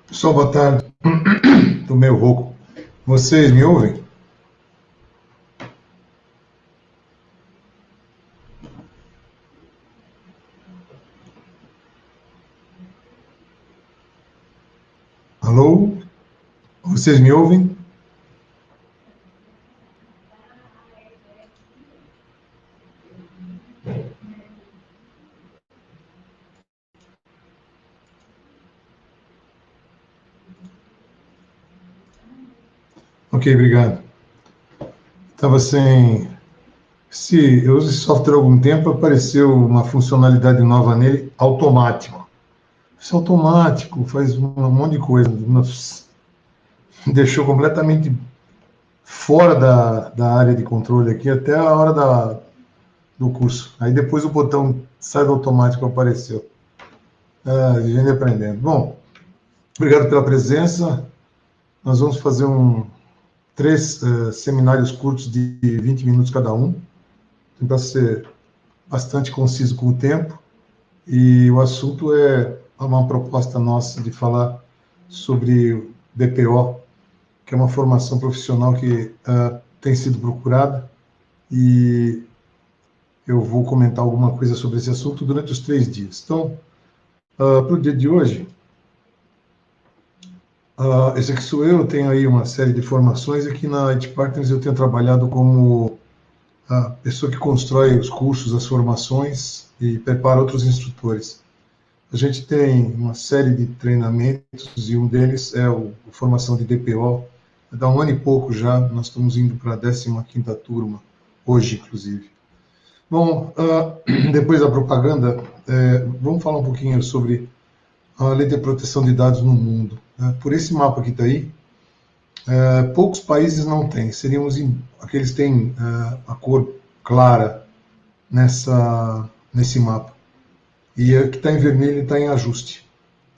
Pessoal, boa tarde. Estou meio rouco. Vocês me ouvem? Alô? Vocês me ouvem? Ok, obrigado. Estava sem. Se eu uso esse software há algum tempo, apareceu uma funcionalidade nova nele, automático. Isso é automático, faz um monte de coisa. Me deixou completamente fora da área de controle aqui até a hora do curso. Aí depois o botão sai do automático apareceu. A gente aprendendo. Bom, obrigado pela presença. Nós vamos fazer três seminários curtos de 20 minutos cada um, tentar ser bastante conciso com o tempo, e o assunto é uma proposta nossa de falar sobre BPO, que é uma formação profissional que tem sido procurada, e eu vou comentar alguma coisa sobre esse assunto durante os 3 dias. Então, para o dia de hoje, esse aqui sou eu tenho aí uma série de formações. Aqui na IT Partners eu tenho trabalhado como a pessoa que constrói os cursos, as formações e prepara outros instrutores. A gente tem uma série de treinamentos e um deles é a formação de DPO. Dá um ano e pouco já, nós estamos indo para a 15ª turma, hoje inclusive. Bom, depois da propaganda, vamos falar um pouquinho sobre a lei de proteção de dados no mundo. Por esse mapa que está aí, poucos países não têm, seríamos aqueles que têm a cor clara nesse mapa. E a que está em vermelho está em ajuste.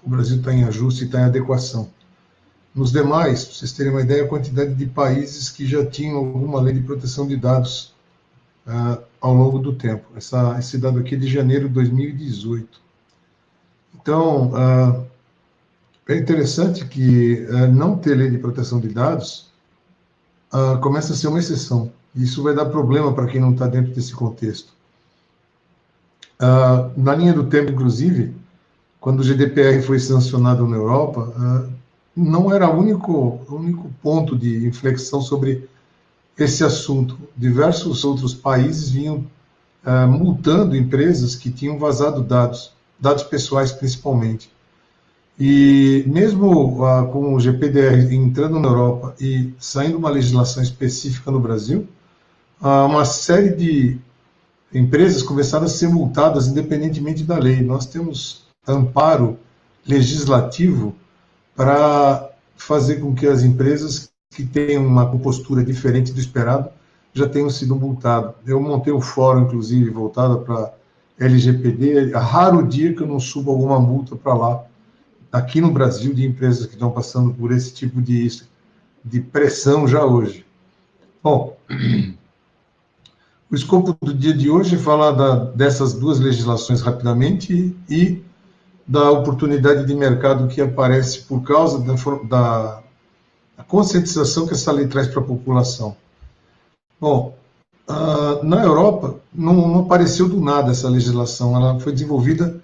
O Brasil está em ajuste e está em adequação. Nos demais, para vocês terem uma ideia, a quantidade de países que já tinham alguma lei de proteção de dados ao longo do tempo. Esse dado aqui é de janeiro de 2018. Então, é interessante que não ter lei de proteção de dados começa a ser uma exceção. Isso vai dar problema para quem não está dentro desse contexto. Na linha do tempo, inclusive, quando o GDPR foi sancionado na Europa, não era o único ponto de inflexão sobre esse assunto. Diversos outros países vinham multando empresas que tinham vazado dados pessoais principalmente. E mesmo com o GPDR entrando na Europa e saindo uma legislação específica no Brasil, uma série de empresas começaram a ser multadas independentemente da lei. Nós temos amparo legislativo para fazer com que as empresas que tenham uma postura diferente do esperado já tenham sido multadas. Eu montei um fórum, inclusive, voltado para LGPD. É raro o dia que eu não subo alguma multa para lá, aqui no Brasil, de empresas que estão passando por esse tipo de pressão já hoje. Bom, o escopo do dia de hoje é falar dessas duas legislações rapidamente e da oportunidade de mercado que aparece por causa da conscientização que essa lei traz para a população. Bom, na Europa não apareceu do nada essa legislação, ela foi desenvolvida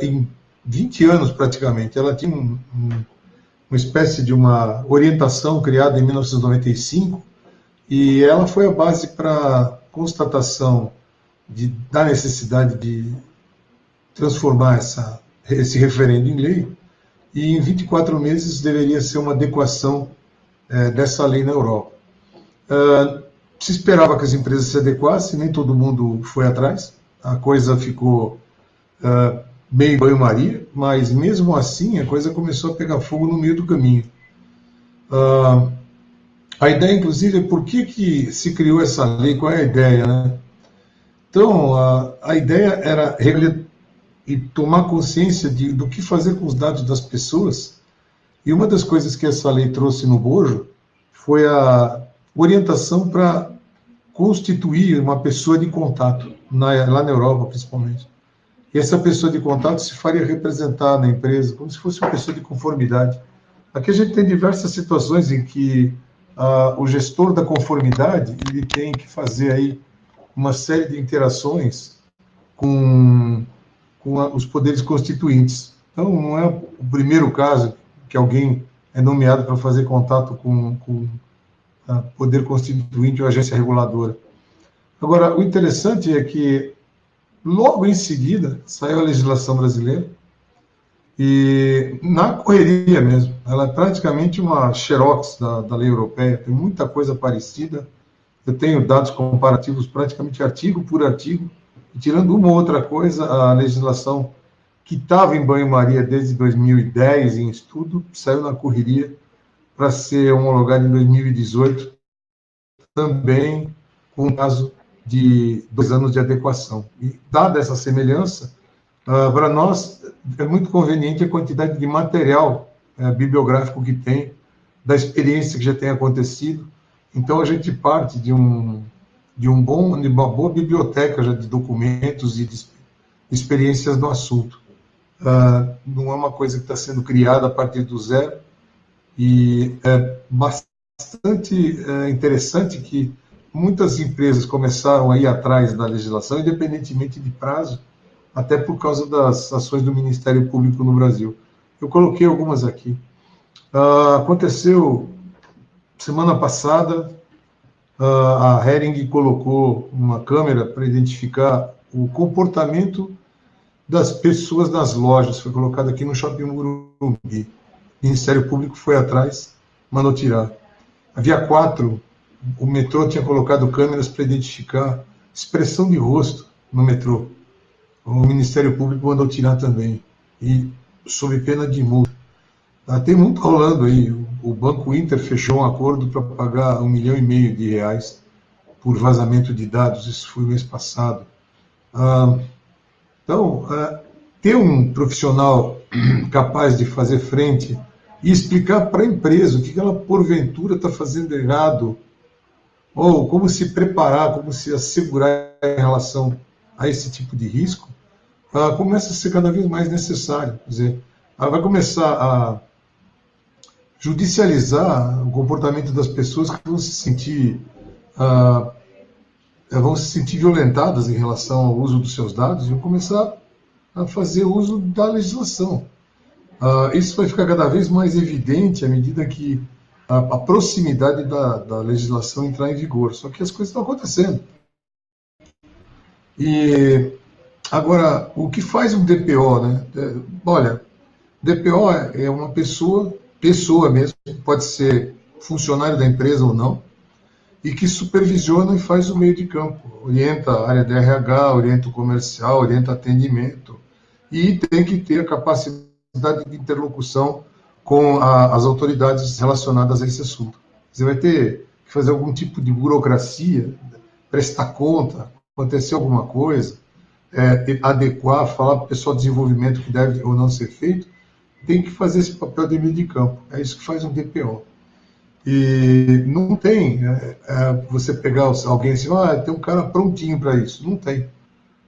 em 20 anos praticamente. Ela tinha uma espécie de uma orientação criada em 1995 e ela foi a base para constatação da necessidade de transformar esse referendo em lei, e em 24 meses deveria ser uma adequação dessa lei na Europa. Se esperava que as empresas se adequassem, nem todo mundo foi atrás, a coisa ficou meio banho-maria, mas mesmo assim a coisa começou a pegar fogo no meio do caminho. A ideia, inclusive, é por que se criou essa lei, qual é a ideia, né? Então, a ideia era e tomar consciência do que fazer com os dados das pessoas, e uma das coisas que essa lei trouxe no bojo foi a orientação para constituir uma pessoa de contato, lá na Europa principalmente. e essa pessoa de contato se faria representar na empresa, como se fosse uma pessoa de conformidade. Aqui a gente tem diversas situações em que o gestor da conformidade ele tem que fazer aí uma série de interações com os poderes constituintes. Então, não é o primeiro caso que alguém é nomeado para fazer contato com poder constituinte ou agência reguladora. Agora, o interessante é que, logo em seguida, saiu a legislação brasileira, e na correria mesmo, ela é praticamente uma xerox da lei europeia, tem muita coisa parecida, eu tenho dados comparativos praticamente artigo por artigo, e tirando uma ou outra coisa, a legislação que estava em banho-maria desde 2010 em estudo, saiu na correria para ser homologada em 2018, também com um prazo de 2 anos de adequação. E, dada essa semelhança, para nós é muito conveniente a quantidade de material bibliográfico que tem, da experiência que já tem acontecido. Então, a gente parte de uma boa biblioteca já de documentos e de experiências no assunto. Não é uma coisa que está sendo criada a partir do zero, e é bastante interessante que muitas empresas começaram a ir atrás da legislação, independentemente de prazo, até por causa das ações do Ministério Público no Brasil. Eu coloquei algumas aqui. Aconteceu semana passada, a Hering colocou uma câmera para identificar o comportamento das pessoas nas lojas. Foi colocado aqui no Shopping Morumbi. O Ministério Público foi atrás, mandou tirar. A Via 4, o metrô tinha colocado câmeras para identificar expressão de rosto no metrô. O Ministério Público mandou tirar também, e sob pena de multa. Tem muito rolando aí. O Banco Inter fechou um acordo para pagar R$ 1,5 milhão por vazamento de dados. Isso foi o mês passado. Então, ter um profissional capaz de fazer frente e explicar para a empresa o que ela, porventura, está fazendo errado, ou como se preparar, como se assegurar em relação a esse tipo de risco, começa a ser cada vez mais necessário. Quer dizer, vai começar a judicializar o comportamento das pessoas que vão se sentir violentadas em relação ao uso dos seus dados e vão começar a fazer uso da legislação. Isso vai ficar cada vez mais evidente à medida que a proximidade da legislação entrar em vigor. Só que as coisas estão acontecendo. E agora, o que faz um DPO, né? Olha, DPO é uma pessoa mesmo, pode ser funcionário da empresa ou não, e que supervisiona e faz o meio de campo, orienta a área de RH, orienta o comercial, orienta atendimento, e tem que ter a capacidade de interlocução com as autoridades relacionadas a esse assunto. Você vai ter que fazer algum tipo de burocracia, prestar conta, acontecer alguma coisa, adequar, falar para o pessoal de desenvolvimento que deve ou não ser feito, tem que fazer esse papel de meio de campo. É isso que faz um DPO. E não tem você pegar alguém assim, tem um cara prontinho para isso. Não tem.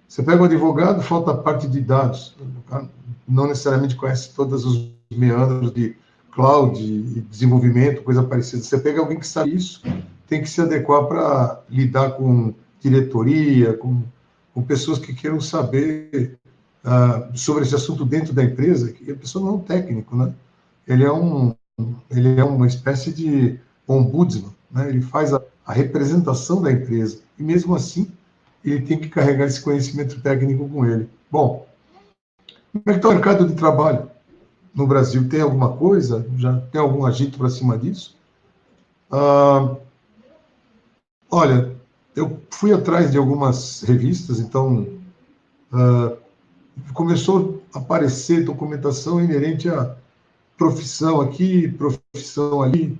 Você pega um advogado, falta a parte de dados. O cara não necessariamente conhece todos os meandros de cloud e desenvolvimento, coisa parecida. Você pega alguém que sabe isso, tem que se adequar para lidar com diretoria, com pessoas que queiram saber sobre esse assunto dentro da empresa, que a pessoa não é um técnico, né? Ele é uma espécie de ombudsman, né? Ele faz a representação da empresa, e mesmo assim ele tem que carregar esse conhecimento técnico com ele. Bom, como é que está o mercado de trabalho no Brasil? Tem alguma coisa? Já tem algum agito para cima disso? Olha, eu fui atrás de algumas revistas, então começou a aparecer documentação inerente à profissão aqui, profissão ali,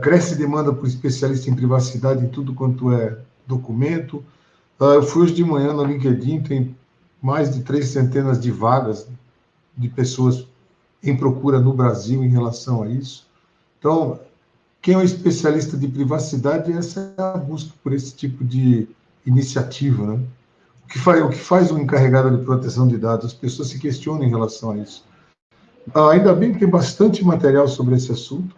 cresce demanda por especialista em privacidade em tudo quanto é documento. Eu fui hoje de manhã no LinkedIn, tem mais de 3 centenas de vagas de pessoas em procura no Brasil em relação a isso. Então, quem é um especialista de privacidade, essa é a busca por esse tipo de iniciativa, né? O o que faz o encarregado de proteção de dados? As pessoas se questionam em relação a isso. Ainda bem que tem bastante material sobre esse assunto.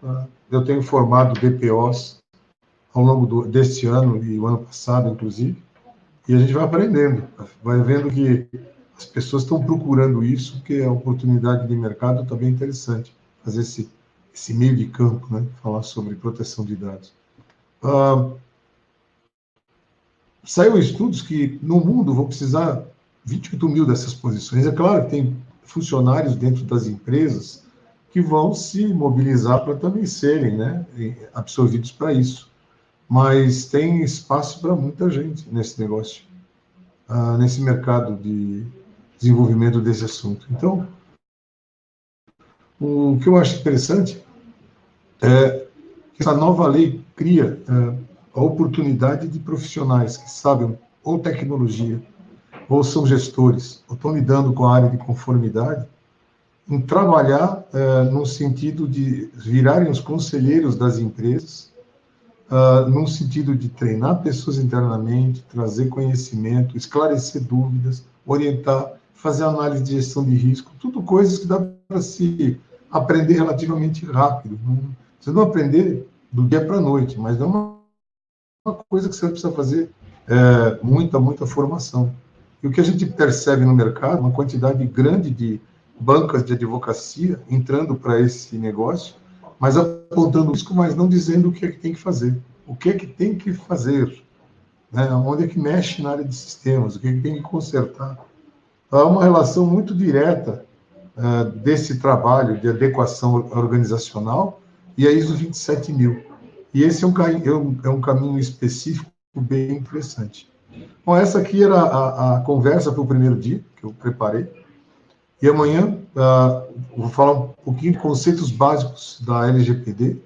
Eu tenho formado DPOs ao longo deste ano e o ano passado, inclusive, e a gente vai aprendendo, vai vendo que as pessoas estão procurando isso, porque a oportunidade de mercado está bem interessante, fazer esse meio de campo, né? Falar sobre proteção de dados. Saiu estudos que no mundo vão precisar 28 mil dessas posições. É claro que tem funcionários dentro das empresas que vão se mobilizar para também serem, né, absorvidos para isso. Mas tem espaço para muita gente nesse negócio, nesse mercado de desenvolvimento desse assunto. Então, o que eu acho interessante é que essa nova lei cria a oportunidade de profissionais que sabem ou tecnologia, ou são gestores, ou estão lidando com a área de conformidade, em trabalhar no sentido de virarem os conselheiros das empresas, no sentido de treinar pessoas internamente, trazer conhecimento, esclarecer dúvidas, orientar, fazer análise de gestão de risco, tudo coisas que dá para se aprender relativamente rápido. Você não aprender do dia para a noite, mas é uma coisa que você precisa fazer muita formação. E o que a gente percebe no mercado, uma quantidade grande de bancas de advocacia entrando para esse negócio, mas apontando risco, mas não dizendo o que é que tem que fazer. O que é que tem que fazer? Né? Onde é que mexe na área de sistemas? O que é que tem que consertar? Há uma relação muito direta desse trabalho de adequação organizacional e a ISO 27000. E esse é um caminho específico bem interessante. Bom, essa aqui era a conversa para o primeiro dia, que eu preparei. E amanhã eu vou falar um pouquinho de conceitos básicos da LGPD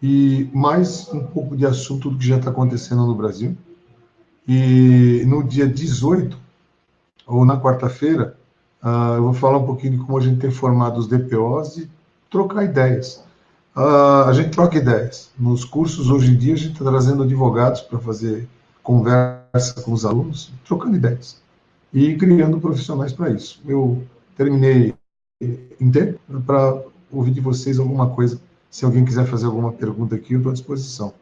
e mais um pouco de assunto do que já está acontecendo no Brasil. E no dia 18, ou na quarta-feira, eu vou falar um pouquinho de como a gente tem formado os DPOs e trocar ideias. A gente troca ideias. Nos cursos, hoje em dia, a gente está trazendo advogados para fazer conversa com os alunos, trocando ideias e criando profissionais para isso. Eu terminei em tempo para ouvir de vocês alguma coisa. Se alguém quiser fazer alguma pergunta aqui, eu estou à disposição.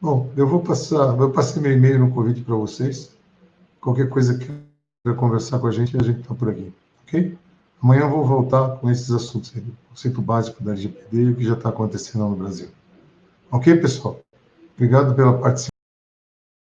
Bom, eu passei meu e-mail no convite para vocês. Qualquer coisa que queira conversar com a gente está por aqui, ok? Amanhã eu vou voltar com esses assuntos aí, o conceito básico da LGPD e o que já está acontecendo no Brasil. Ok, pessoal? Obrigado pela participação.